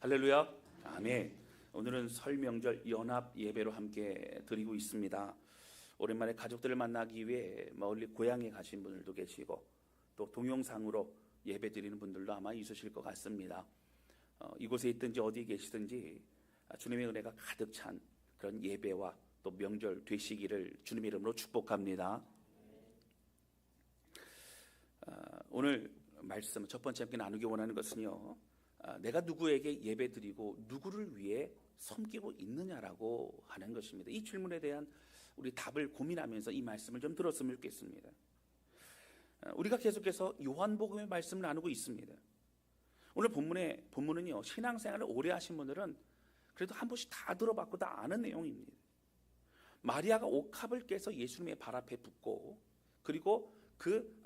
할렐루야. 아멘. 오늘은 설 명절 연합 예배로 함께 드리고 있습니다. 오랜만에 가족들을 만나기 위해 멀리 고향에 가신 분들도 계시고 또 동영상으로 예배 드리는 분들도 아마 있으실 것 같습니다. 이곳에 있든지 어디에 계시든지 주님의 은혜가 가득 찬 그런 예배와 또 명절 되시기를 주님의 이름으로 축복합니다. 오늘 말씀 첫 번째 함께 나누기 원하는 것은요, 내가 누구에게 예배드리고 누구를 위해 섬기고 있느냐라고 하는 것입니다. 이 질문에 대한 우리 답을 고민하면서 이 말씀을 좀 들었으면 좋겠습니다. 우리가 계속해서 요한복음의 말씀을 나누고 있습니다. 오늘 본문은요, 신앙생활을 오래 하신 분들은 그래도 한 번씩 다 들어봤고 다 아는 내용입니다. 마리아가 옥합을 깨서 예수님의 발 앞에 붓고 그리고 그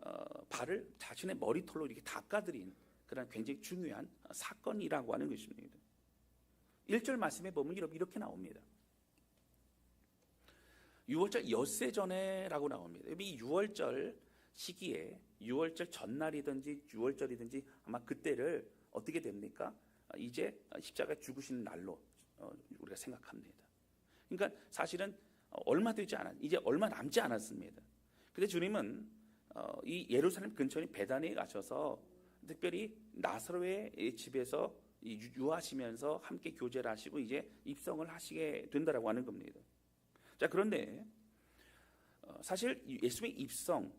발을 자신의 머리털로 이렇게 닦아드린 그런 굉장히 중요한 사건이라고 하는 것입니다. 1절 말씀에 보면 이렇게 나옵니다. 6월절 엿새 전에라고 나옵니다. 이 6월절 시기에 6월절 전날이든지 6월절이든지 아마 그때를 어떻게 됩니까? 이제 십자가 죽으시는 날로 우리가 생각합니다. 그러니까 사실은 얼마 되지 이제 얼마 남지 않았습니다. 근데 주님은 이 예루살렘 근처인 베다니에 가셔서 특별히 나사로의 집에서 유하시면서 함께 교제를 하시고 이제 입성을 하시게 된다라고 하는 겁니다. 자, 그런데 사실 예수님의 입성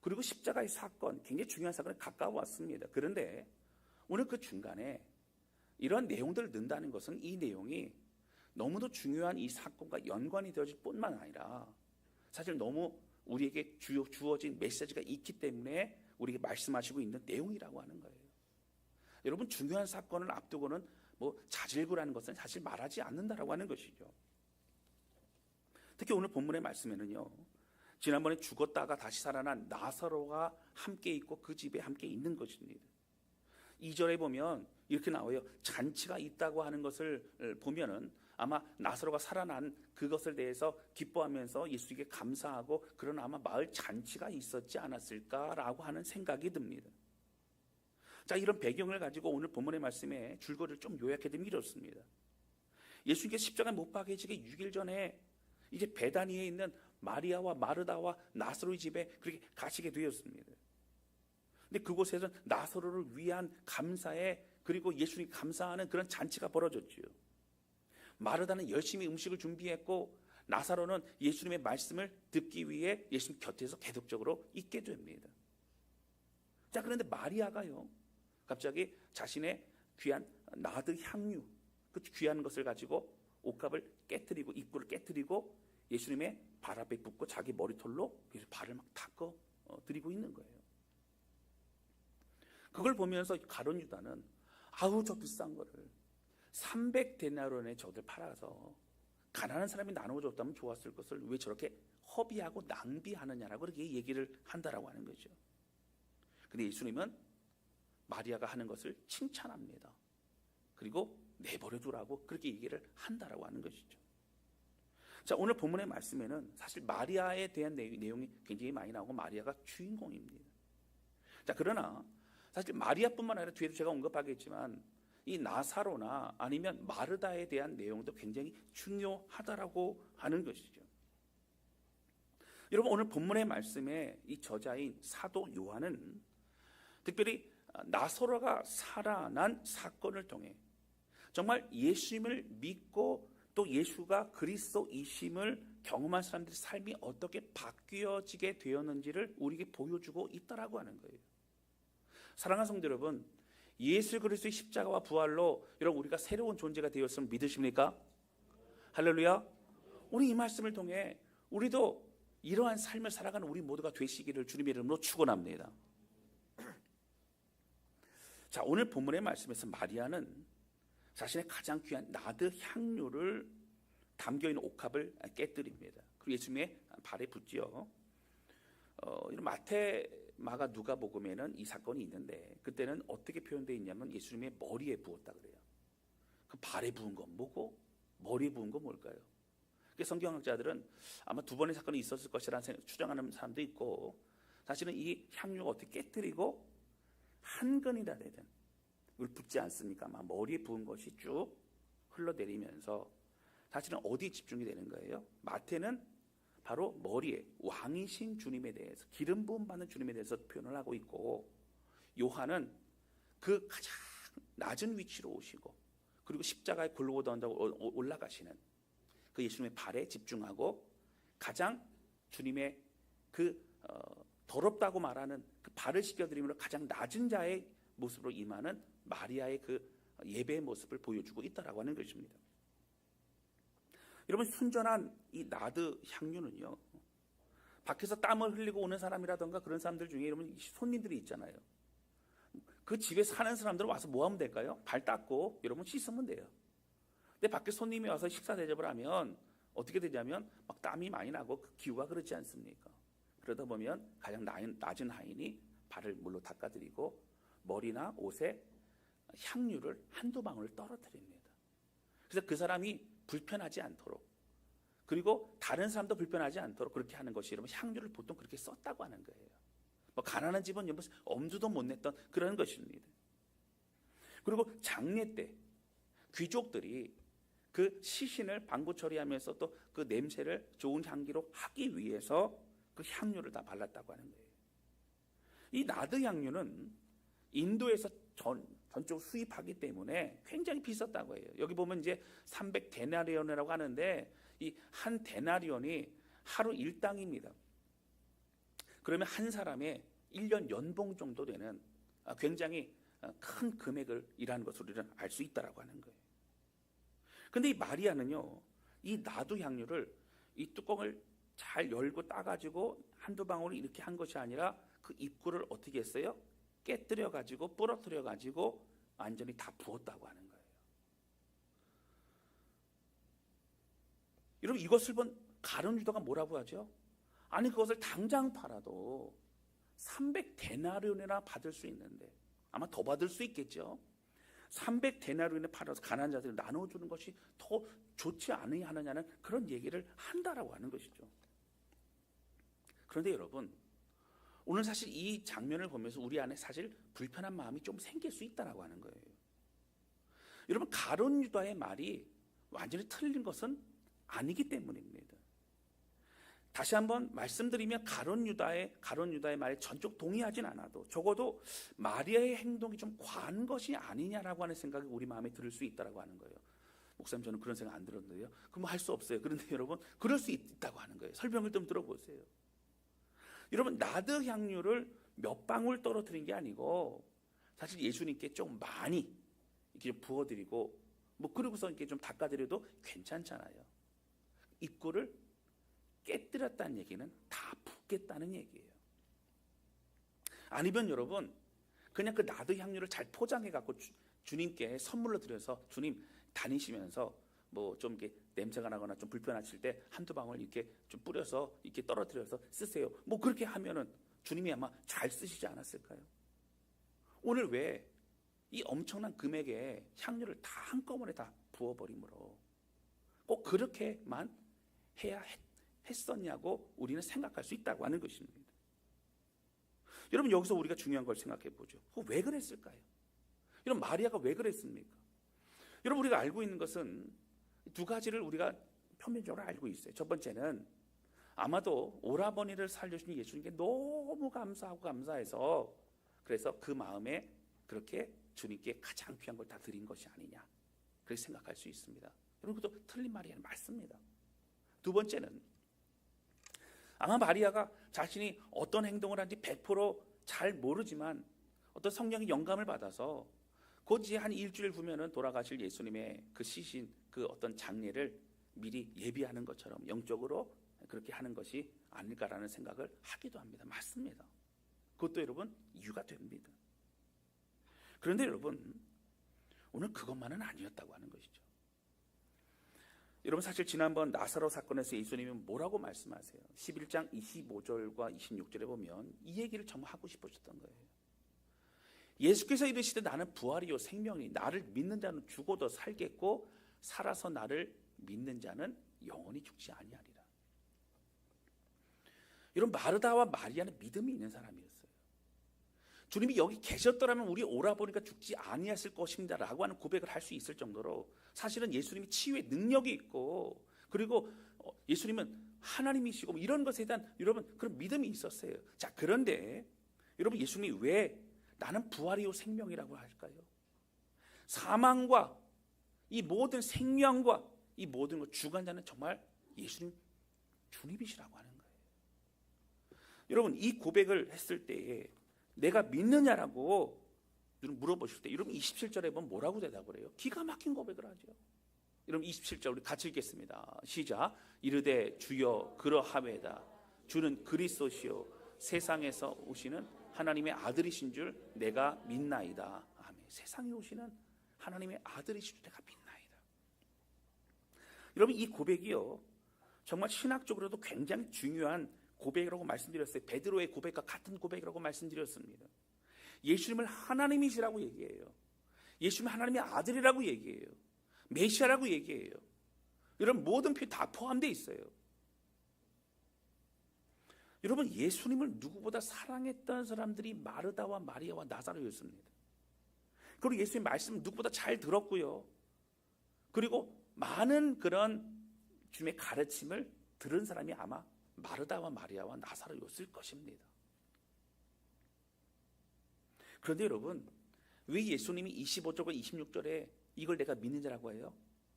그리고 십자가의 사건, 굉장히 중요한 사건에 가까웠습니다. 그런데 오늘 그 중간에 이런 내용들을 넣는다는 것은 이 내용이 너무도 중요한 이 사건과 연관이 되어질 뿐만 아니라 사실 너무 우리에게 주어진 메시지가 있기 때문에 우리에게 말씀하시고 있는 내용이라고 하는 거예요. 여러분, 중요한 사건을 앞두고는 자질구라는 것은 사실 말하지 않는다라고 하는 것이죠. 특히 오늘 본문의 말씀에는요, 지난번에 죽었다가 다시 살아난 나사로가 함께 있고 그 집에 함께 있는 것입니다. 2절에 보면 이렇게 나와요. 잔치가 있다고 하는 것을 보면은 아마 나사로가 살아난 그것을 대해서 기뻐하면서 예수에게 감사하고 그런 아마 마을 잔치가 있었지 않았을까라고 하는 생각이 듭니다. 자, 이런 배경을 가지고 오늘 본문의 말씀에 줄거리를 좀 요약해드리면 이렇습니다. 예수님께서 십자가에 못 박히시기 6일 전에 이제 베다니에 있는 마리아와 마르다와 나사로의 집에 그렇게 가시게 되었습니다. 근데 그곳에서는 나사로를 위한 감사에 그리고 예수님이 감사하는 그런 잔치가 벌어졌지요. 마르다는 열심히 음식을 준비했고 나사로는 예수님의 말씀을 듣기 위해 예수님 곁에서 계속적으로 있게 됩니다. 자, 그런데 마리아가요, 갑자기 자신의 귀한 나드 향유, 그 귀한 것을 가지고 옥합을 깨뜨리고 입구를 깨뜨리고 예수님의 발 앞에 붓고 자기 머리털로 발을 막 닦아 드리고 있는 거예요. 그걸 보면서 가룟 유다는 아우, 저 비싼 거를 300데나리온에 저들 팔아서 가난한 사람이 나눠줬다면 좋았을 것을 왜 저렇게 허비하고 낭비하느냐라고 그렇게 얘기를 한다라고 하는 거죠. 근데 예수님은 마리아가 하는 것을 칭찬합니다. 그리고 내버려 두라고 그렇게 얘기를 한다라고 하는 것이죠. 자, 오늘 본문의 말씀에는 사실 마리아에 대한 내용이 굉장히 많이 나오고 마리아가 주인공입니다. 자, 그러나 사실 마리아뿐만 아니라 뒤에도 제가 언급하겠지만 이 나사로나 아니면 마르다에 대한 내용도 굉장히 중요하다라고 하는 것이죠. 여러분, 오늘 본문의 말씀에 이 저자인 사도 요한은 특별히 나사로가 살아난 사건을 통해 정말 예수님을 믿고 또 예수가 그리스도이심을 경험한 사람들의 삶이 어떻게 바뀌어지게 되었는지를 우리에게 보여주고 있다라고 하는 거예요. 사랑하는 성도 여러분, 예수 그리스도의 십자가와 부활로 여러분 우리가 새로운 존재가 되었음을 믿으십니까? 할렐루야. 오늘 이 말씀을 통해 우리도 이러한 삶을 살아가는 우리 모두가 되시기를 주님의 이름으로 축원합니다. 자, 오늘 본문의 말씀에서 마리아는 자신의 가장 귀한 나드 향유를 담겨있는 옥합을 깨뜨립니다. 그리고 예수님의 발에 붓지요. 이런 마태, 마가, 누가복음에는 이 사건이 있는데 그때는 어떻게 표현되어 있냐면 예수님의 머리에 부었다 그래요. 그 발에 부은 건 뭐고 머리에 부은 건 뭘까요? 성경학자들은 아마 두 번의 사건이 있었을 것이라는 추정하는 사람도 있고, 사실은 이 향유가 어떻게 깨뜨리고 한 근이나 되든 붓지 않습니까? 막 머리에 부은 것이 쭉 흘러내리면서 사실은 어디에 집중이 되는 거예요? 마태는 바로 머리에 왕이신 주님에 대해서, 기름 부음 받는 주님에 대해서 표현을 하고 있고, 요한은 그 가장 낮은 위치로 오시고 그리고 십자가에 골고다 올라가시는 그 예수님의 발에 집중하고, 가장 주님의 그 더럽다고 말하는 그 발을 씻겨드림으로 가장 낮은 자의 모습으로 임하는 마리아의 그 예배의 모습을 보여주고 있다라고 하는 것입니다. 여러분, 순전한 이 나드 향유는요, 밖에서 땀을 흘리고 오는 사람이라던가 그런 사람들 중에 여러분 손님들이 있잖아요. 그 집에 사는 사람들은 와서 뭐 하면 될까요? 발 닦고 여러분 씻으면 돼요. 근데 밖에 손님이 와서 식사 대접을 하면 어떻게 되냐면 막 땀이 많이 나고 그 기후가 그렇지 않습니까? 그러다 보면 가장 낮은 하인이 발을 물로 닦아드리고 머리나 옷에 향유를 한두 방울 떨어뜨립니다. 그래서 그 사람이 불편하지 않도록, 그리고 다른 사람도 불편하지 않도록 그렇게 하는 것이 여러분 향유를 보통 그렇게 썼다고 하는 거예요. 뭐 가난한 집은 여러분 엄두도 못 냈던 그런 것입니다. 그리고 장례 때 귀족들이 그 시신을 방부 처리하면서 또 그 냄새를 좋은 향기로 하기 위해서 그 향유를 다 발랐다고 하는 거예요. 이 나드 향유는 인도에서 전적으로 수입하기 때문에 굉장히 비쌌다고 해요. 여기 보면 이제 300데나리온이라고 하는데 이 한 데나리온이 하루 일당입니다. 그러면 한 사람의 1년 연봉 정도 되는 굉장히 큰 금액을 일하는 것으로 우리는 알 수 있다라고 하는 거예요. 근데 이 마리아는요, 이 나두 향유를 이 뚜껑을 잘 열고 따가지고 한두 방울을 이렇게 한 것이 아니라 그 입구를 어떻게 했어요? 깨뜨려 가지고 부러뜨려 가지고 완전히 다 부었다고 하는 거예요. 여러분, 이것을 본 가룟 유다가 뭐라고 하죠? 아니, 그것을 당장 팔아도 300데나리온이나 받을 수 있는데, 아마 더 받을 수 있겠죠. 300데나리온에 팔아서 가난한 자들이 나눠주는 것이 더 좋지 않느냐는 그런 얘기를 한다라고 하는 것이죠. 그런데 여러분, 오늘 사실 이 장면을 보면서 우리 안에 사실 불편한 마음이 좀 생길 수 있다라고 하는 거예요. 여러분, 가룟 유다의 말이 완전히 틀린 것은 아니기 때문입니다. 다시 한번 말씀드리면 가룟 유다의 말에 전적 동의하진 않아도 적어도 마리아의 행동이 좀 과한 것이 아니냐라고 하는 생각이 우리 마음에 들을 수 있다라고 하는 거예요. 목사님, 저는 그런 생각 안 들었는데요. 그럼 할 수 없어요. 그런데 여러분, 그럴 수 있다고 하는 거예요. 설명을 좀 들어보세요. 여러분, 나드 향유를 몇 방울 떨어뜨린 게 아니고 사실 예수님께 좀 많이 이렇게 좀 부어드리고 뭐 그러고서 이렇게 좀 닦아드려도 괜찮잖아요. 입구를 깨뜨렸다는 얘기는 다 붓겠다는 얘기예요. 아니면 여러분, 그냥 그 나드 향유를 잘 포장해 갖고 주님께 선물로 드려서 주님 다니시면서 뭐 좀 이렇게 냄새가 나거나 좀 불편하실 때 한두 방울 이렇게 좀 뿌려서 이렇게 떨어뜨려서 쓰세요. 뭐 그렇게 하면은 주님이 아마 잘 쓰시지 않았을까요? 오늘 왜 이 엄청난 금액의 향유를 다 한꺼번에 다 부어버림으로 꼭 그렇게만 해야 했었냐고 우리는 생각할 수 있다고 하는 것입니다. 여러분, 여기서 우리가 중요한 걸 생각해 보죠. 왜 그랬을까요? 여러분, 마리아가 왜 그랬습니까? 여러분, 우리가 알고 있는 것은 두 가지를 우리가 표면적으로 알고 있어요. 첫 번째는 아마도 오라버니를 살려주신 예수님께 너무 감사하고 감사해서 그래서 그 마음에 그렇게 주님께 가장 귀한 걸 다 드린 것이 아니냐, 그렇게 생각할 수 있습니다. 여러분, 그것도 틀린 말이 맞습니다. 두 번째는 아마 마리아가 자신이 어떤 행동을 하는지 100%잘 모르지만 어떤 성령의 영감을 받아서 곧 이제 한 일주일 후면은 돌아가실 예수님의 그 시신, 그 어떤 장례를 미리 예비하는 것처럼 영적으로 그렇게 하는 것이 아닐까라는 생각을 하기도 합니다. 맞습니다. 그것도 여러분 이유가 됩니다. 그런데 여러분, 오늘 그것만은 아니었다고 하는 것이죠. 여러분, 사실 지난번 나사로 사건에서 예수님이 뭐라고 말씀하세요? 11장 25절과 26절에 보면 이 얘기를 정말 하고 싶으셨던 거예요. 예수께서 이르시되 나는 부활이요 생명이, 나를 믿는 자는 죽어도 살겠고 살아서 나를 믿는 자는 영원히 죽지 아니하리라. 여러분, 마르다와 마리아는 믿음이 있는 사람이었어요. 주님이 여기 계셨더라면 우리 오라버니가 죽지 아니했을 것입니다라고 하는 고백을 할 수 있을 정도로 사실은 예수님이 치유의 능력이 있고, 그리고 예수님은 하나님이시고 이런 것에 대한 여러분 그런 믿음이 있었어요. 자, 그런데 여러분 예수님이 왜 나는 부활이요 생명이라고 할까요? 사망과 이 모든 생명과 이 모든 것 주관자는 정말 예수님 주님이시라고 하는 거예요. 여러분 이 고백을 했을 때에 내가 믿느냐라고 물어보실 때 여러분 27절에 보면 뭐라고 대답을 해요? 기가 막힌 고백을 하죠. 여러분 27절 우리 같이 읽겠습니다. 시작. 이르되 주여 그러하외다. 주는 그리스도시요 세상에서 오시는 하나님의 아들이신 줄 내가 믿나이다. 아멘. 세상에 오시는 하나님의 아들이신 줄 내가 믿나이다. 여러분 이 고백이요 정말 신학적으로도 굉장히 중요한 고백이라고 말씀드렸어요. 베드로의 고백과 같은 고백이라고 말씀드렸습니다. 예수님을 하나님이시라고 얘기해요. 예수님은 하나님의 아들이라고 얘기해요. 메시아라고 얘기해요. 이런 모든 표현 다 포함되어 있어요. 여러분 예수님을 누구보다 사랑했던 사람들이 마르다와 마리아와 나사로였습니다. 그리고 예수님 말씀을 누구보다 잘 들었고요. 그리고 많은 그런 주님의 가르침을 들은 사람이 아마 마르다와 마리아와 나사로였을 것입니다. 그런데 여러분 왜 예수님이 25절과 26절에 이걸 내가 믿는 자라고 해요?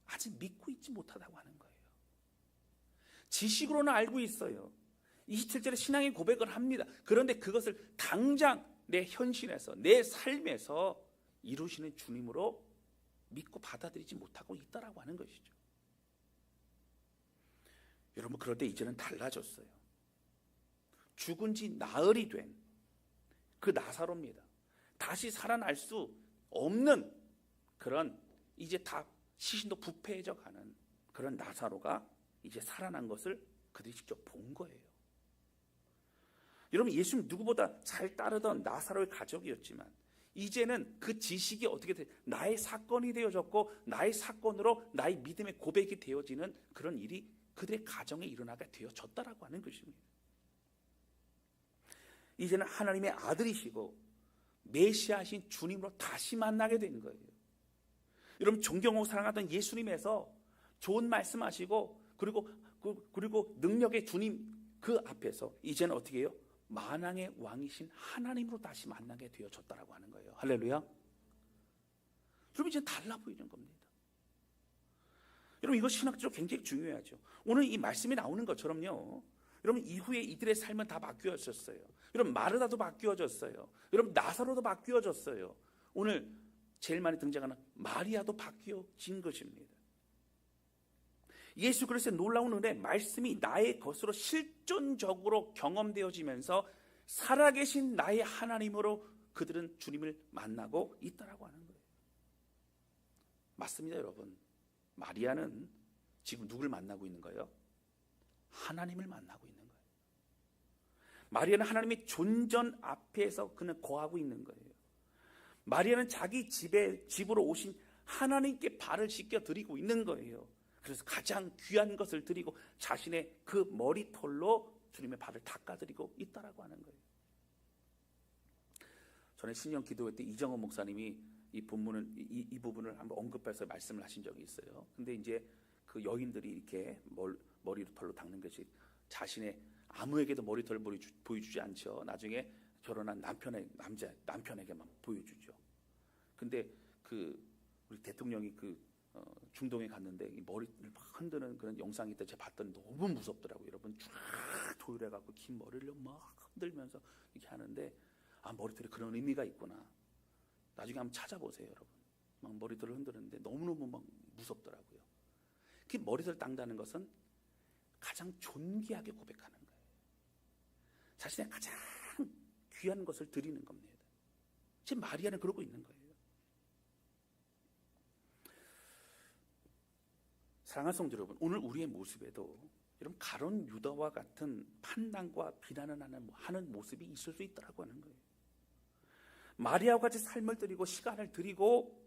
아직 믿고 있지 못하다고 하는 거예요. 지식으로는 알고 있어요. 27절에 신앙의 고백을 합니다. 그런데 그것을 당장 내 현실에서 내 삶에서 이루시는 주님으로 믿고 받아들이지 못하고 있다라고 하는 것이죠. 여러분 그런데 이제는 달라졌어요. 죽은 지 나흘이 된 그 나사로입니다. 다시 살아날 수 없는 그런 이제 다 시신도 부패해져 가는 그런 나사로가 이제 살아난 것을 그들이 직접 본 거예요. 여러분 예수님 누구보다 잘 따르던 나사로의 가족이었지만 이제는 그 지식이 어떻게 돼? 나의 사건이 되어졌고 나의 사건으로 나의 믿음의 고백이 되어지는 그런 일이 그들의 가정에 일어나게 되어졌다라고 하는 것입니다. 이제는 하나님의 아들이시고 메시아신 주님으로 다시 만나게 된 거예요. 여러분 존경하고 사랑하던 예수님에서 좋은 말씀하시고 그리고 능력의 주님 그 앞에서 이제는 어떻게 해요? 만왕의 왕이신 하나님으로 다시 만나게 되어졌다라고 하는 거예요. 할렐루야. 여러분 이제 달라 보이는 겁니다. 여러분 이거 신학적으로 굉장히 중요하죠. 오늘 이 말씀이 나오는 것처럼요. 여러분 이후에 이들의 삶은 다 바뀌어졌어요. 여러분 마르다도 바뀌어졌어요. 여러분 나사로도 바뀌어졌어요. 오늘 제일 많이 등장하는 마리아도 바뀌어진 것입니다. 예수 그리스도의 놀라운 은혜, 말씀이 나의 것으로 실존적으로 경험되어지면서 살아계신 나의 하나님으로 그들은 주님을 만나고 있다라고 하는 거예요. 맞습니다, 여러분. 마리아는 지금 누굴 만나고 있는 거예요? 하나님을 만나고 있는 거예요. 마리아는 하나님의 존전 앞에서 그는 거하고 있는 거예요. 마리아는 자기 집으로 오신 하나님께 발을 씻겨 드리고 있는 거예요. 그래서 가장 귀한 것을 드리고 자신의 그 머리털로 주님의 발을 닦아드리고 있다라고 하는 거예요. 전에 신년 기도회 때 이정원 목사님이 이 부분을 한번 언급해서 말씀을 하신 적이 있어요. 근데 이제 그 여인들이 이렇게 머리털로 닦는 것이 자신의 아무에게도 머리털을 보여주지 않죠. 나중에 결혼한 남편에게만 보여주죠. 근데 우리 대통령이 중동에 갔는데 이 머리를 막 흔드는 그런 영상이 있다. 제가 봤더니 너무 무섭더라고요. 여러분 쫙 도일해갖고 긴 머리를 막 흔들면서 이렇게 하는데 머리털이 그런 의미가 있구나. 나중에 한번 찾아보세요, 여러분. 막 머리털을 흔드는데 너무너무 막 무섭더라고요. 그 머리털을 닦는다는 것은 가장 존귀하게 고백하는 거예요. 자신의 가장 귀한 것을 드리는 겁니다. 지금 마리아는 그러고 있는 거예요. 사랑하는 성도 여러분, 오늘 우리의 모습에도 여러분 가룟 유다와 같은 판단과 비난을 하는 모습이 있을 수 있다고 하는 거예요. 마리아와 같이 삶을 드리고 시간을 드리고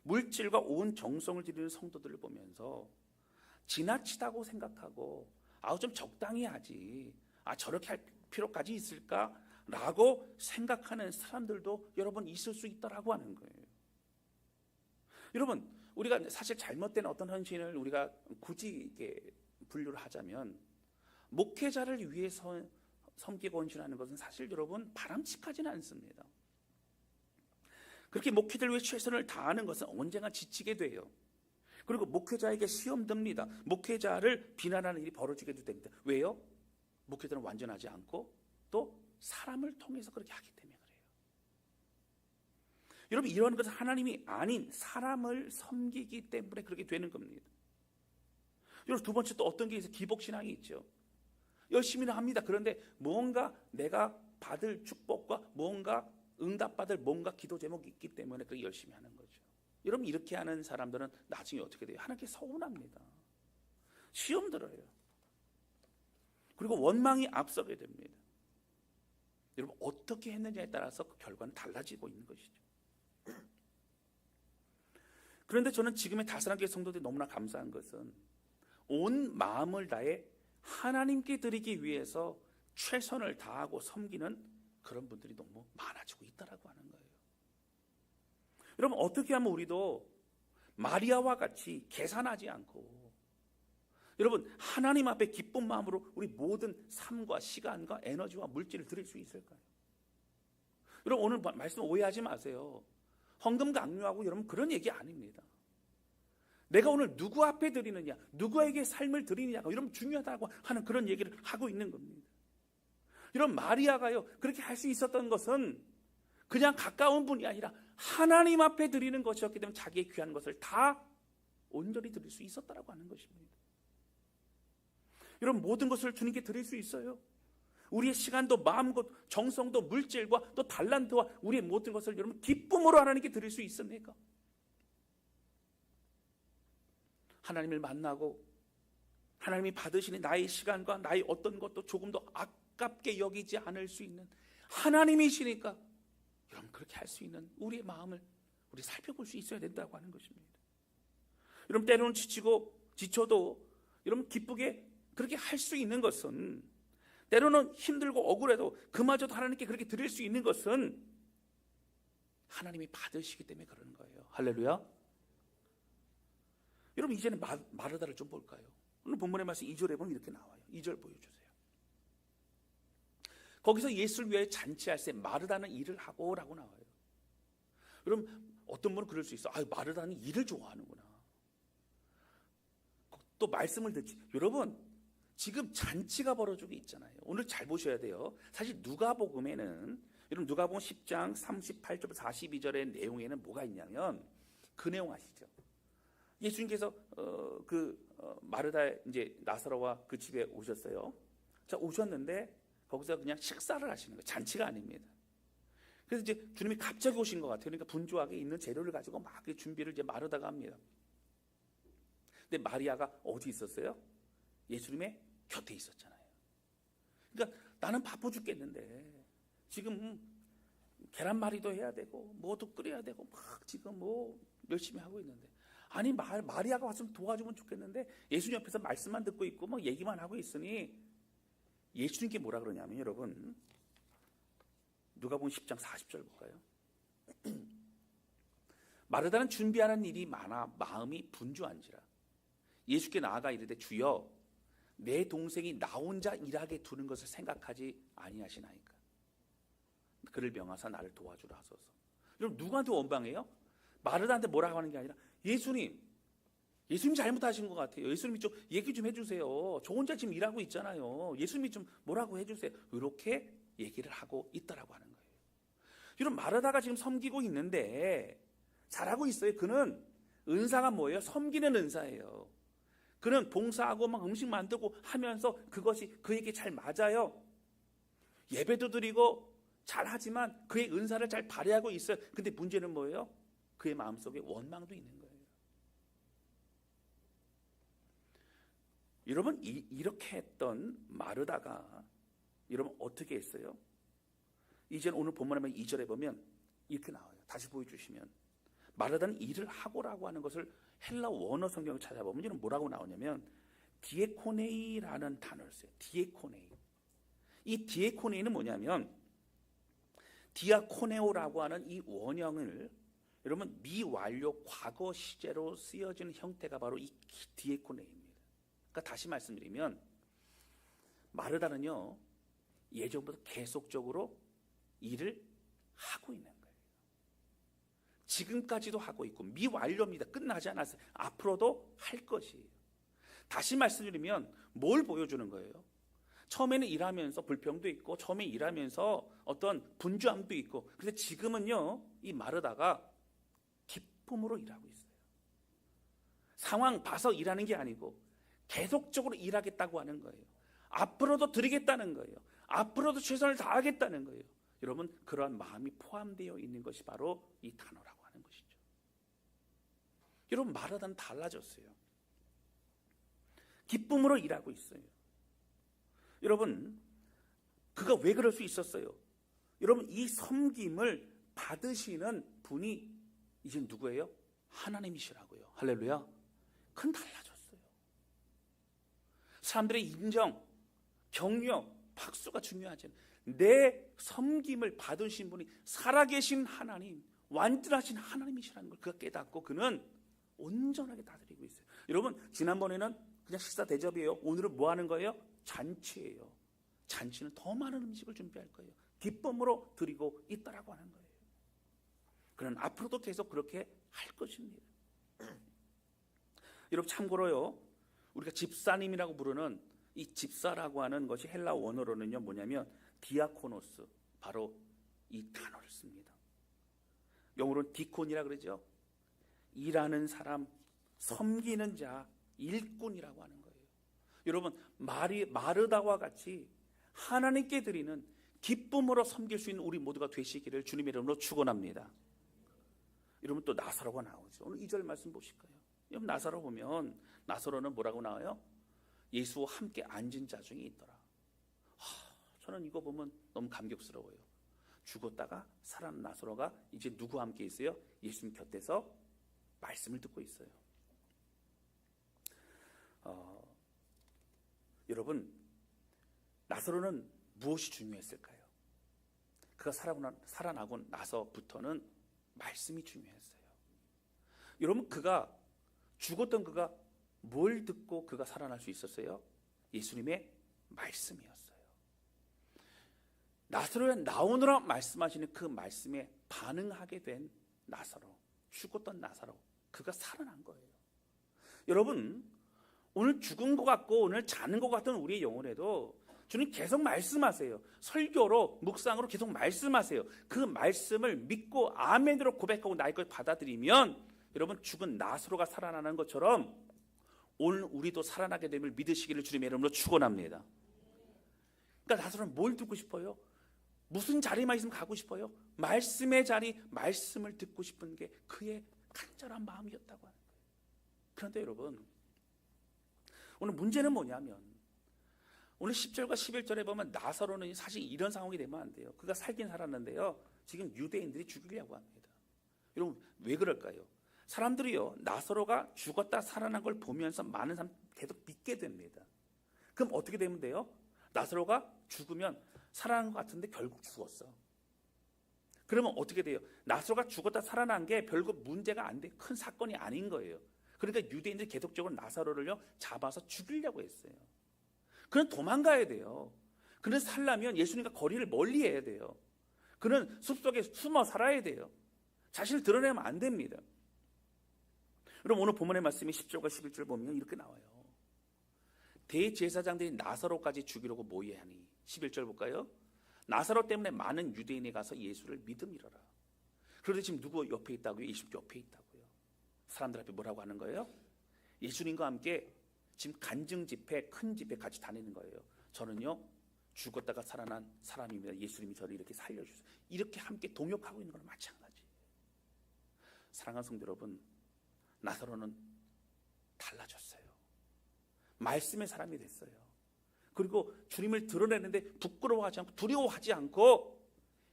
물질과 온 정성을 드리는 성도들을 보면서 지나치다고 생각하고 좀 적당히 하지, 저렇게 할 필요까지 있을까 라고 생각하는 사람들도 여러분 있을 수 있다라고 하는 거예요. 여러분, 우리가 사실 잘못된 어떤 헌신을 우리가 굳이 이렇게 분류를 하자면, 목회자를 위해서 섬기고 헌신하는 것은 사실 여러분 바람직하지는 않습니다. 그렇게 목회자를 위해 최선을 다하는 것은 언젠가 지치게 돼요. 그리고 목회자에게 시험 듭니다. 목회자를 비난하는 일이 벌어지게도 됩니다. 왜요? 목회자는 완전하지 않고 또 사람을 통해서 그렇게 하기 때문에 그래요. 여러분, 이런 것은 하나님이 아닌 사람을 섬기기 때문에 그렇게 되는 겁니다. 여러분, 두 번째 또 어떤 게 있어요? 기복신앙이 있죠. 열심히는 합니다. 그런데 뭔가 내가 받을 축복과 뭔가 응답받을 뭔가 기도 제목이 있기 때문에 그렇게 열심히 하는 거죠. 여러분, 이렇게 하는 사람들은 나중에 어떻게 돼요? 하나님께 서운합니다. 시험 들어요. 그리고 원망이 앞서게 됩니다. 여러분, 어떻게 했느냐에 따라서 그 결과는 달라지고 있는 것이죠. 그런데 저는 지금의 다사랑교회 성도들이 너무나 감사한 것은 온 마음을 다해 하나님께 드리기 위해서 최선을 다하고 섬기는 그런 분들이 너무 많아지고 있다라고 하는 거예요. 여러분, 어떻게 하면 우리도 마리아와 같이 계산하지 않고, 여러분, 하나님 앞에 기쁜 마음으로 우리 모든 삶과 시간과 에너지와 물질을 드릴 수 있을까요? 여러분, 오늘 말씀 오해하지 마세요. 헌금 강요하고 여러분 그런 얘기 아닙니다. 내가 오늘 누구 앞에 드리느냐, 누구에게 삶을 드리느냐가 여러분 중요하다고 하는 그런 얘기를 하고 있는 겁니다. 여러분, 마리아가요 그렇게 할 수 있었던 것은 그냥 가까운 분이 아니라 하나님 앞에 드리는 것이었기 때문에 자기의 귀한 것을 다 온전히 드릴 수 있었다라고 하는 것입니다. 여러분, 모든 것을 주님께 드릴 수 있어요. 우리의 시간도 마음도 정성도 물질과 또 달란트와 우리의 모든 것을 여러분 기쁨으로 하나님께 드릴 수 있습니까? 하나님을 만나고 하나님이 받으시는 나의 시간과 나의 어떤 것도 조금도 아깝게 여기지 않을 수 있는 하나님이시니까 여러분 그렇게 할 수 있는 우리의 마음을 우리 살펴볼 수 있어야 된다고 하는 것입니다. 여러분, 때로는 지쳐도 여러분 기쁘게 그렇게 할 수 있는 것은, 때로는 힘들고 억울해도 그마저도 하나님께 그렇게 드릴 수 있는 것은 하나님이 받으시기 때문에 그러는 거예요. 할렐루야. 여러분, 이제는 마르다를 좀 볼까요? 오늘 본문의 말씀 2절에 보면 이렇게 나와요. 2절 보여주세요. 거기서 예수를 위해 잔치할 때 마르다는 일을 하고 라고 나와요. 여러분, 어떤 분은 그럴 수 있어. 마르다는 일을 좋아하는구나. 또 말씀을 듣지. 여러분, 지금 잔치가 벌어지고 있잖아요. 오늘 잘 보셔야 돼요. 사실 누가복음에는, 여러분 누가복음 10장 38절 42절의 내용에는 뭐가 있냐면 그 내용 아시죠? 예수님께서 마르다 이제 나사로와 그 집에 오셨어요. 자, 오셨는데 거기서 그냥 식사를 하시는 거예요. 잔치가 아닙니다. 그래서 이제 주님이 갑자기 오신 것 같아요. 그러니까 분주하게 있는 재료를 가지고 막 준비를 이제 마르다가 합니다. 근데 마리아가 어디 있었어요? 예수님의 곁에 있었잖아요. 그러니까 나는 바빠 죽겠는데 지금 계란말이도 해야 되고 뭐도 끓여야 되고 막 지금 뭐 열심히 하고 있는데, 아니 마리아가 왔으면 도와주면 좋겠는데 예수님 옆에서 말씀만 듣고 있고 뭐 얘기만 하고 있으니, 예수님께 뭐라 그러냐면, 여러분 누가복음 10장 40절 볼까요? 마르다는 준비하는 일이 많아 마음이 분주한지라 예수께 나아가 이르되 주여 내 동생이 나 혼자 일하게 두는 것을 생각하지 아니하시나이까. 그를 명하사 나를 도와주라 하소서. 여러분, 누구한테 원방해요? 마르다한테 뭐라고 하는 게 아니라 예수님 잘못하신 것 같아요. 예수님이 좀 얘기 좀 해주세요. 저 혼자 지금 일하고 있잖아요. 예수님이 좀 뭐라고 해주세요. 이렇게 얘기를 하고 있다라고 하는 거예요. 여러분, 마르다가 지금 섬기고 있는데 잘하고 있어요. 그는 은사가 뭐예요? 섬기는 은사예요. 그는 봉사하고 막 음식 만들고 하면서 그것이 그에게 잘 맞아요. 예배도 드리고 잘하지만 그의 은사를 잘 발휘하고 있어요. 근데 문제는 뭐예요? 그의 마음속에 원망도 있는 거예요. 여러분, 이렇게 했던 마르다가 여러분 어떻게 했어요? 이제는 오늘 본문에 2절에 보면 이렇게 나와요. 다시 보여주시면, 마르다는 일을 하고라고 하는 것을 헬라 원어 성경을 찾아보면 이런 뭐라고 나오냐면 디에코네이라는 단어를 써요. 디에코네이. 이 디에코네이는 뭐냐면 디아코네오라고 하는 이 원형을 여러분 미완료 과거 시제로 쓰여진 형태가 바로 이 디에코네입니다. 그러니까 다시 말씀드리면 마르다는요 예전부터 계속적으로 일을 하고 있는 거예요. 지금까지도 하고 있고 미완료입니다. 끝나지 않았어요. 앞으로도 할 것이에요. 다시 말씀드리면 뭘 보여주는 거예요? 처음에는 일하면서 불평도 있고 처음에 일하면서 어떤 분주함도 있고 그런데 지금은요 이 마르다가 기쁨으로 일하고 있어요. 상황 봐서 일하는 게 아니고 계속적으로 일하겠다고 하는 거예요. 앞으로도 드리겠다는 거예요. 앞으로도 최선을 다하겠다는 거예요. 여러분 그러한 마음이 포함되어 있는 것이 바로 이 단어라고 하는 것이죠. 여러분 마르다는 달라졌어요. 기쁨으로 일하고 있어요. 여러분 그가 왜 그럴 수 있었어요? 여러분 이 섬김을 받으시는 분이 이제 누구예요? 하나님이시라고요. 할렐루야. 그건 달라졌어요. 사람들의 인정, 격려, 박수가 중요하지 않아요. 내 섬김을 받으신 분이 살아계신 하나님, 완전하신 하나님이시라는 걸 그가 깨닫고 그는 온전하게 다 드리고 있어요. 여러분 지난번에는 그냥 식사 대접이에요. 오늘은 뭐 하는 거예요? 잔치예요. 잔치는 더 많은 음식을 준비할 거예요. 기쁨으로 드리고 있다라고 하는 거예요. 그는 앞으로도 계속 그렇게 할 것입니다. 여러분 참고로요. 우리가 집사님이라고 부르는 이 집사라고 하는 것이 헬라 원어로는요 뭐냐면 디아코노스, 바로 이 단어를 씁니다. 영어로는 디콘이라 그러죠. 일하는 사람, 섬기는 자, 일꾼이라고 하는 거예요. 여러분 마르다와 같이 하나님께 드리는 기쁨으로 섬길 수 있는 우리 모두가 되시기를 주님의 이름으로 축원합니다. 여러분 또 나사로가 나오죠. 오늘 2절 말씀 보실까요? 여러분 나사로 보면 나사로는 뭐라고 나와요? 예수와 함께 앉은 자 중에 있더라. 저는 이거 보면 너무 감격스러워요. 죽었다가 살아난 나사로가 이제 누구와 함께 있어요? 예수님 곁에서 말씀을 듣고 있어요. 여러분 나사로는 무엇이 중요했을까요? 그가 살아나고 나서부터는 말씀이 중요했어요. 여러분 그가 죽었던 그가 뭘 듣고 그가 살아날 수 있었어요? 예수님의 말씀이었어요. 나사로에 나오느라 말씀하시는 그 말씀에 반응하게 된 나사로, 죽었던 나사로, 그가 살아난 거예요. 여러분 오늘 죽은 것 같고 오늘 자는 것 같은 우리의 영혼에도 주님 계속 말씀하세요. 설교로 묵상으로 계속 말씀하세요. 그 말씀을 믿고 아멘으로 고백하고 나의 걸 받아들이면 여러분 죽은 나사로가 살아나는 것처럼 오늘 우리도 살아나게 됨을 믿으시기를 주님의 이름으로 축원합니다. 그러니까 나사로는 뭘 듣고 싶어요? 무슨 자리만 있으면 가고 싶어요? 말씀의 자리, 말씀을 듣고 싶은 게 그의 간절한 마음이었다고 하는 거예요. 그런데 여러분 오늘 문제는 뭐냐면 오늘 10절과 11절에 보면 나사로는 사실 이런 상황이 되면 안 돼요. 그가 살긴 살았는데요. 지금 유대인들이 죽이려고 합니다. 여러분 왜 그럴까요? 사람들이요 나사로가 죽었다 살아난 걸 보면서 많은 사람 계속 믿게 됩니다. 그럼 어떻게 되면 돼요? 나사로가 죽으면 살아난 것 같은데 결국 죽었어. 그러면 어떻게 돼요? 나사로가 죽었다 살아난 게 별거 문제가 안 돼. 큰 사건이 아닌 거예요. 그러니까 유대인들이 계속적으로 나사로를요 잡아서 죽이려고 했어요. 그는 도망가야 돼요. 그는 살려면 예수님과 거리를 멀리 해야 돼요. 그는 숲속에 숨어 살아야 돼요. 자신을 드러내면 안 됩니다. 여러분 오늘 본문의 말씀이 10절과 11절 보면 이렇게 나와요. 대제사장들이 나사로까지 죽이려고 모의하니 11절 볼까요? 나사로 때문에 많은 유대인이 가서 예수를 믿음이러라. 그런데 지금 누구 옆에 있다고요? 예수님 옆에 있다고요. 사람들 앞에 뭐라고 하는 거예요? 예수님과 함께 지금 간증 집회, 큰 집회 같이 다니는 거예요. 저는요 죽었다가 살아난 사람입니다. 예수님이 저를 이렇게 살려주세요. 이렇게 함께 동역하고 있는 거랑 마찬가지. 사랑하는 성도 여러분, 나사로는 달라졌어요. 말씀의 사람이 됐어요. 그리고 주님을 드러내는데 부끄러워하지 않고 두려워하지 않고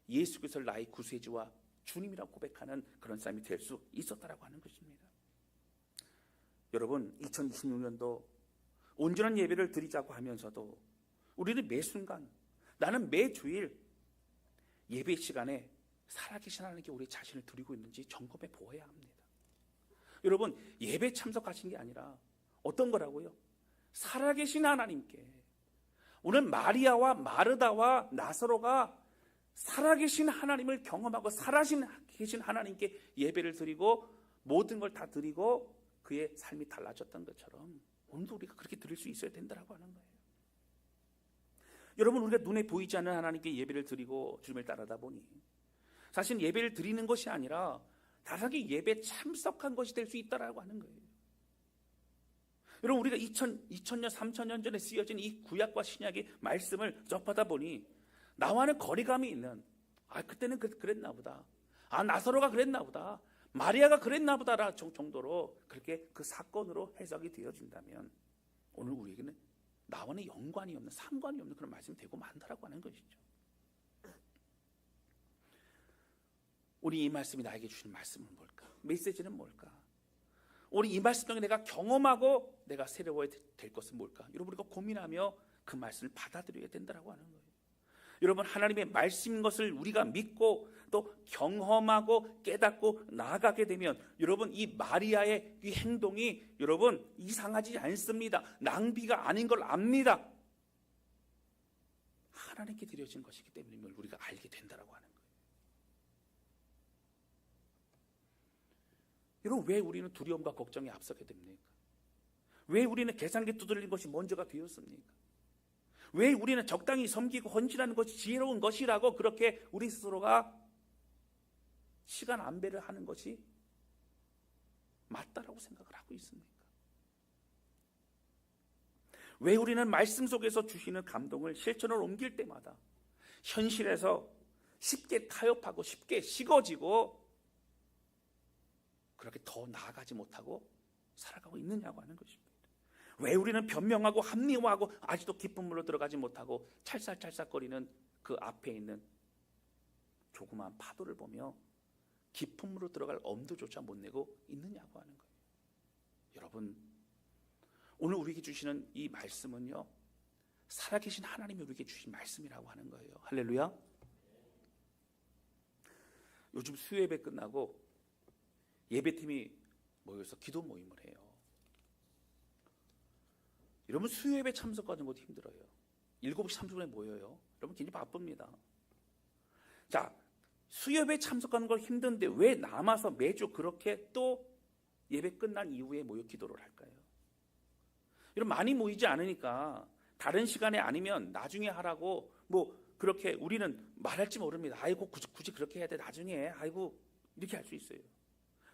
예수 그리스도를 나의 구세주와 주님이라고 고백하는 그런 사람이 될 수 있었다라고 하는 것입니다. 여러분 2026년도 온전한 예배를 드리자고 하면서도 우리는 매 순간, 나는 매 주일 예배 시간에 살아계신 하나님께 우리 자신을 드리고 있는지 점검해 보아야 합니다. 여러분, 예배 참석하신 게 아니라 어떤 거라고요? 살아계신 하나님께. 오늘 마리아와 마르다와 나사로가 살아계신 하나님을 경험하고 살아계신 하나님께 예배를 드리고 모든 걸 다 드리고 그의 삶이 달라졌던 것처럼 오늘도 우리가 그렇게 드릴 수 있어야 된다고 하는 거예요. 여러분, 우리가 눈에 보이지 않는 하나님께 예배를 드리고 주님을 따르다 보니 사실 예배를 드리는 것이 아니라 다르게 예배에 참석한 것이 될 수 있다라고 하는 거예요. 여러분, 우리가 2000년, 3000년 전에 쓰여진 이 구약과 신약의 말씀을 접하다 보니 나와는 거리감이 있는, 그때는 그랬나 보다, 나사로가 그랬나 보다, 마리아가 그랬나 보다라 정도로 그렇게 그 사건으로 해석이 되어진다면 오늘 우리에게는 나와는 연관이 없는, 상관이 없는 그런 말씀이 되고 많다라고 하는 것이죠. 우리 이 말씀이 나에게 주신 말씀은 뭘까? 메시지는 뭘까? 우리 이 말씀 중에 내가 경험하고 내가 새로워야 될 것은 뭘까? 여러분, 우리가 고민하며 그 말씀을 받아들여야 된다고 하는 거예요. 여러분, 하나님의 말씀인 것을 우리가 믿고 또 경험하고 깨닫고 나아가게 되면 여러분, 이 마리아의 이 행동이 여러분 이상하지 않습니다. 낭비가 아닌 걸 압니다. 하나님께 드려진 것이기 때문에 우리가 알게 된다고 하는 거예요. 여러분, 왜 우리는 두려움과 걱정에 앞서게 됩니까? 왜 우리는 계산기 두드리는 것이 먼저가 되었습니까? 왜 우리는 적당히 섬기고 헌신하는 것이 지혜로운 것이라고 그렇게 우리 스스로가 시간 안배를 하는 것이 맞다라고 생각을 하고 있습니까? 왜 우리는 말씀 속에서 주시는 감동을 실천으로 옮길 때마다 현실에서 쉽게 타협하고 쉽게 식어지고 그렇게 더 나아가지 못하고 살아가고 있느냐고 하는 것입니다. 왜 우리는 변명하고 합리화하고 아직도 기쁨으로 들어가지 못하고 찰싹찰싹거리는 그 앞에 있는 조그마한 파도를 보며 기쁨으로 들어갈 엄두조차 못 내고 있느냐고 하는 거예요. 여러분, 오늘 우리에게 주시는 이 말씀은요, 살아계신 하나님이 우리에게 주신 말씀이라고 하는 거예요. 할렐루야. 요즘 수요예배 끝나고 예배팀이 모여서 기도 모임을 해요. 여러분, 수요예배 참석하는 것도 힘들어요. 7시 30분에 모여요. 여러분, 굉장히 바쁩니다. 자, 수요예배 참석하는 걸 힘든데 왜 남아서 매주 그렇게 또 예배 끝난 이후에 모여 기도를 할까요? 여러분, 많이 모이지 않으니까 다른 시간에 아니면 나중에 하라고 그렇게 우리는 말할지 모릅니다. 아이고, 굳이 그렇게 해야 돼. 나중에 아이고, 이렇게 할 수 있어요.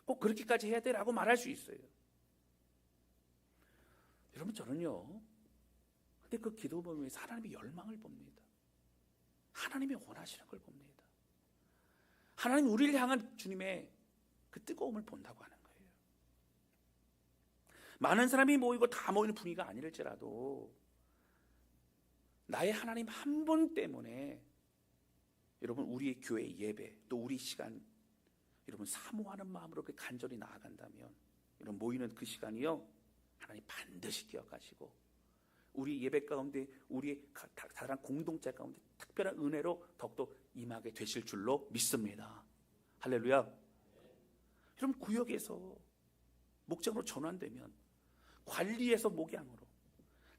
꼭 그렇게까지 해야 되라고 말할 수 있어요. 여러분, 저는요, 근데 그 기도 모임에서 하나님의 열망을 봅니다. 하나님이 원하시는 걸 봅니다. 하나님 우리를 향한 주님의 그 뜨거움을 본다고 하는 거예요. 많은 사람이 모이고 다 모이는 분위기가 아닐지라도 나의 하나님 한 분 때문에 여러분, 우리의 교회 예배 또 우리 시간 여러분 사모하는 마음으로 그 간절히 나아간다면 여러분, 모이는 그 시간이요, 하나님 반드시 기억하시고 우리 예배 가운데 우리의 다른 공동체 가운데 특별한 은혜로 더욱더 임하게 되실 줄로 믿습니다. 할렐루야. 여러분, 구역에서 목장으로 전환되면 관리에서 목양으로,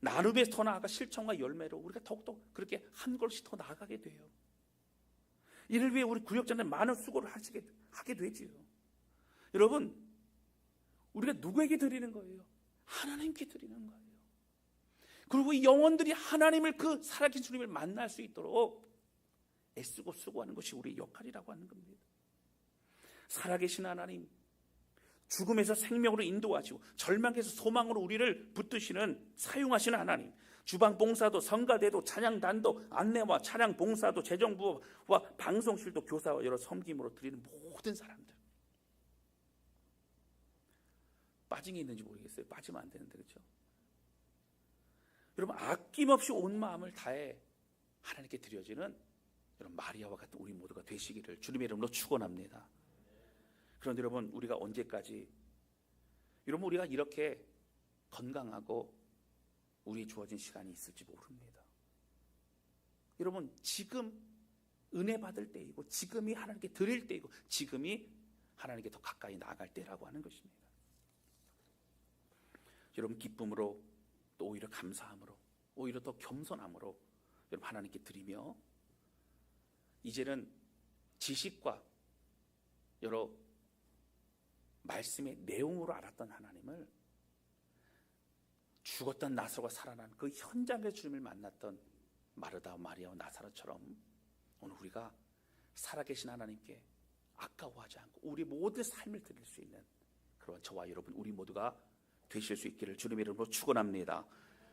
나눔에서 더 나아가 실천과 열매로 우리가 더욱더 그렇게 한 걸씩 더 나아가게 돼요. 이를 위해 우리 구역장들 많은 수고를 하게 되지요. 여러분, 우리가 누구에게 드리는 거예요? 하나님께 드리는 거예요. 그리고 이 영혼들이 하나님을, 그 살아계신 주님을 만날 수 있도록 애쓰고 수고하는 것이 우리의 역할이라고 하는 겁니다. 살아계신 하나님, 죽음에서 생명으로 인도하시고 절망에서 소망으로 우리를 붙드시는, 사용하시는 하나님, 주방 봉사도, 성가대도, 찬양단도, 안내와 찬양 봉사도, 재정부와 방송실도, 교사와 여러 섬김으로 드리는 모든 사람들, 빠진 게 있는지 모르겠어요. 빠지면 안 되는데, 그렇죠? 여러분, 아낌없이 온 마음을 다해 하나님께 드려지는 여러분, 마리아와 같은 우리 모두가 되시기를 주님의 이름으로 축원합니다. 그런데 여러분, 우리가 언제까지 여러분, 우리가 이렇게 건강하고 우리의 주어진 시간이 있을지 모릅니다. 여러분, 지금 은혜 받을 때이고 지금이 하나님께 드릴 때이고 지금이 하나님께 더 가까이 나아갈 때라고 하는 것입니다. 여러분 기쁨으로 또 오히려 감사함으로 오히려 더 겸손함으로 여러분 하나님께 드리며 이제는 지식과 여러 말씀의 내용으로 알았던 하나님을 죽었던 나사로가 살아난 그 현장에 주님을 만났던 마르다와 마리아와 나사로처럼 오늘 우리가 살아계신 하나님께 아까워하지 않고 우리 모든 삶을 드릴 수 있는 그런 저와 여러분 우리 모두가 되실 수 있기를 주님의 이름으로 축원합니다.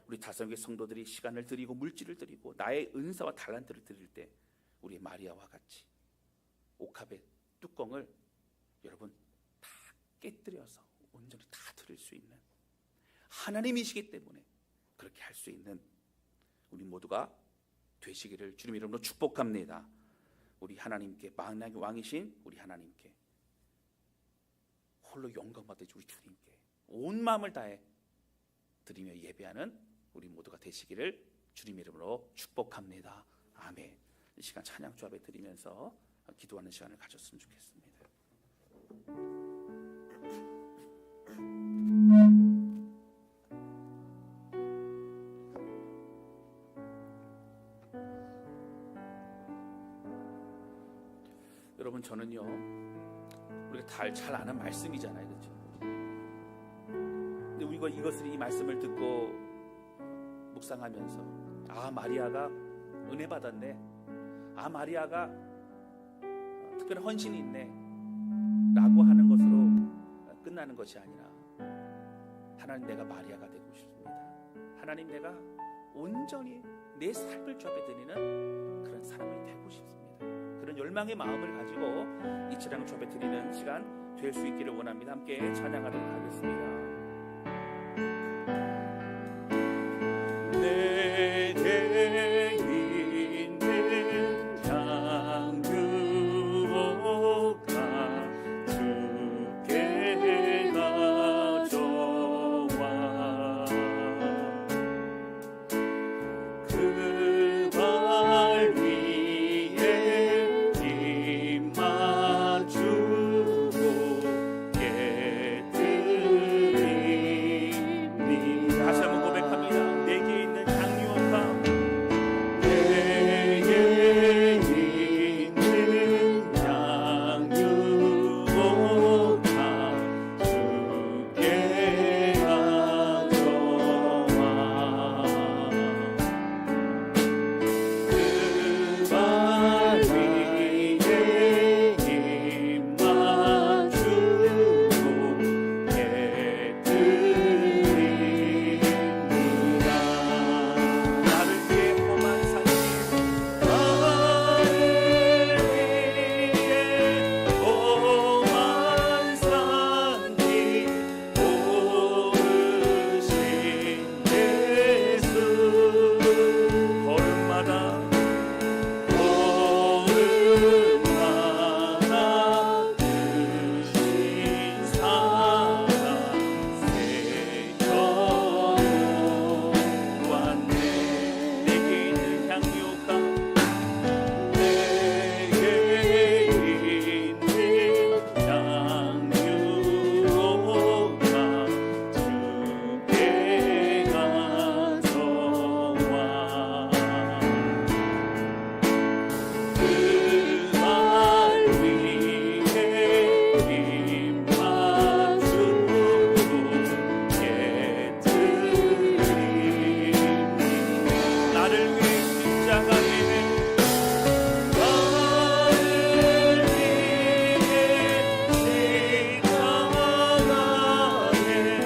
우리 다섯개 성도들이 시간을 드리고 물질을 드리고 나의 은사와 달란트를 드릴 때 우리 마리아와 같이 옥합의 뚜껑을 여러분 다 깨뜨려서 온전히 다 드릴 수 있는 하나님이시기 때문에 그렇게 할 수 있는 우리 모두가 되시기를 주님 이름으로 축복합니다. 우리 하나님께 만왕의 왕이신 우리 하나님께 홀로 영광 받으시 우리 주님께 온 마음을 다해 드리며 예배하는 우리 모두가 되시기를 주님 이름으로 축복합니다. 아멘. 이 시간 찬양 조합에 드리면서 기도하는 시간을 가졌으면 좋겠습니다. 여러분 저는요 우리가 잘 아는 말씀이잖아요, 그렇죠? 근데 우리가 이 말씀을 듣고 묵상하면서 아 마리아가 은혜 받았네, 아 마리아가 특별한 헌신이 있네 라고 하는 것으로 끝나는 것이 아니라 하나님 내가 마리아가 되고 싶습니다. 하나님 내가 온전히 내 삶을 주 앞에 드리는 그런 사람이 되고 싶습니다. 그런 열망의 마음을 가지고 이 찬양 주 앞에 드리는 시간 될 수 있기를 원합니다. 함께 찬양하도록 하겠습니다. 내게 있는 향유가 주께 가져와 그 발 위에 입 맞추고 깨뜨립니다. 다시 한번 고백합니다. 내게 있는 향유가 내게 있는 향유가 주께 가져와 그 발 위에 입 맞추고 깨뜨립니다. 나를 위해 험한 산길 나를 위해 험한 산길 오르신 예수 걸음마다 드신 사랑 새겨놓았네. 내게 있는 향유가 내게 있는 향유가 주께 가져와 그 발 위에 입 맞추고 깨뜨립니다. 나를 위해 십자가에 나를 위해 십자가에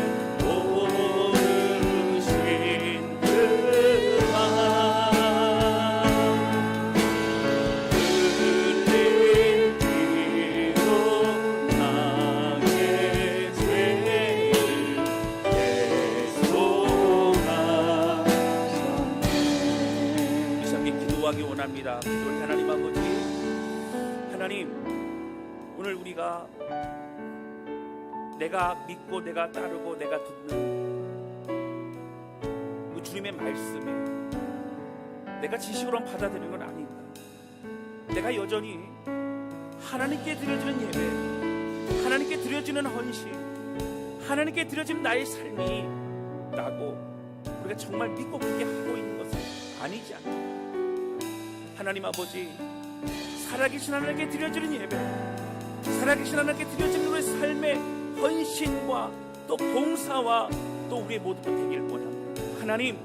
오르신 그 발 흘린 피로 나의 죄를 대속하셨네. 이 시간 기도하기 원합니다. 기도를 하나님 아버지, 하나님 오늘 우리가 내가 믿고 내가 따르고 내가 듣는 그 주님의 말씀에 내가 지식으로만 받아들이는 건 아닌가. 내가 여전히 하나님께 드려지는 예배, 하나님께 드려지는 헌신, 하나님께 드려지는 나의 삶이 라고 우리가 정말 믿고 그렇게 하고 있는 것은 아니지 않나. 하나님 아버지, 살아계신 하나님께 드려지는 예배, 살아계신 하나님께 드려지는 우리의 삶의 헌신과 또 봉사와 또 우리의 모두가 되길 원합니다. 하나님,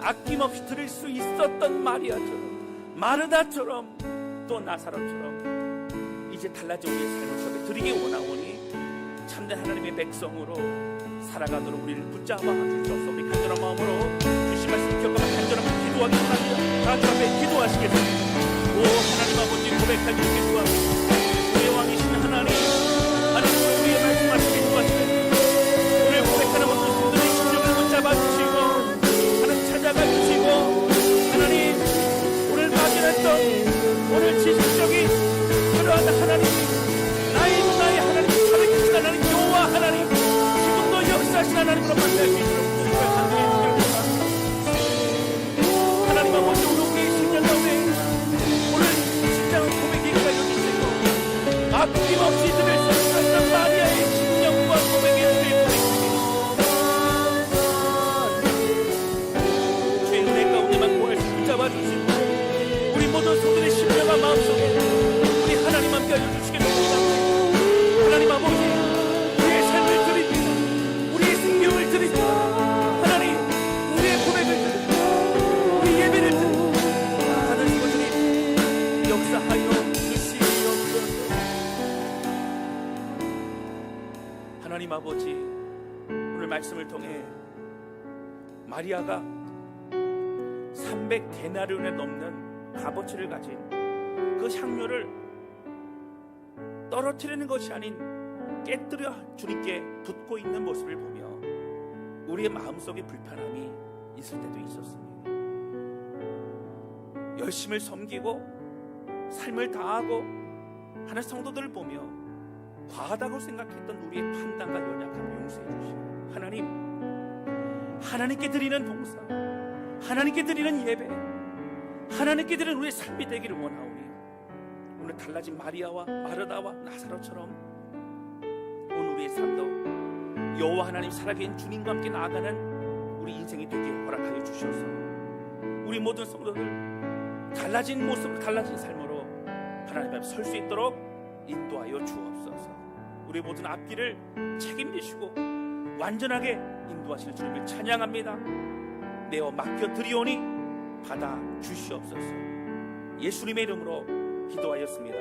아낌없이 드릴 수 있었던 마리아처럼, 마르다처럼, 또 나사로처럼 이제 달라진 우리의 삶을 저에게 드리기 원하오니 참된 하나님의 백성으로 살아가도록 우리를 붙잡아 주셔서 우리 간절한 마음으로 주신 말씀 기억하며 간절한 마음으로 기도하기 원합니다. 다 같이 앞에 기도하시겠습니다. 오 하나님 아버지, 고백할 때 기도합니다. 우리의 왕이신 하나님, 하나님 우리의 말씀하시게 기도하시네. 오늘 고백하는 모든 분들의 심령을 붙잡아 주시고 하나님 찾아가 주시고, 하나님 오늘 발견했던 오늘 지식적인 그러한 하나님, 나의 하나님, 살아계신 하나님, 여호와 하나님, 지금도 역사하신 하나님으로 만날 수 있도록 주님을 간절히 기도합니다. 하나님 아버지, 우리의 신년 가운데 오늘 진정한 고백이 가려주시고 아낌없이 들을 수 있는 마리아의 신령과 고백의 은혜를 보내주시고 주의 은혜 가운데만 고할 수 붙잡아 주시고 우리 모든 소들의 심령과 마음속에 우리 하나님 함께 알려주시기 바랍니다. 하나님 아버지, 우리의 삶을 드립니다. 우리의 생명을 드립니다. 하나님, 우리의 고백을 드립니다. 우리 예배를 드립니다. 하나님 아버지, 역사하여 주시옵소서. 하나님 아버지, 오늘 말씀을 통해 마리아가 300데나리온에 넘는 값어치를 가진 그 향료를 떨어뜨리는 것이 아닌 깨뜨려 주님께 붓고 있는 모습을 보며 우리의 마음속에 불편함이 있을 때도 있었습니다. 열심을 섬기고 삶을 다하고 하는 성도들을 보며 과하다고 생각했던 우리의 판단과 연약함을 용서해 주시고, 하나님, 하나님께 드리는 봉사, 하나님께 드리는 예배, 하나님께 드리는 우리의 삶이 되기를 원하오니 오늘 달라진 마리아와 마르다와 나사로처럼 오늘 우리의 삶도 여호와 하나님 살아계신 주님과 함께 나아가는 우리 인생이 되길 허락하여 주셔서 우리 모든 성도들 달라진 모습, 달라진 삶으로 하나님 앞에 설 수 있도록 인도하여 주옵소서. 우리 모든 앞길을 책임지시고 완전하게 인도하시는 주님을 찬양합니다. 내어 맡겨드리오니 받아 주시옵소서. 예수님의 이름으로 기도하였습니다.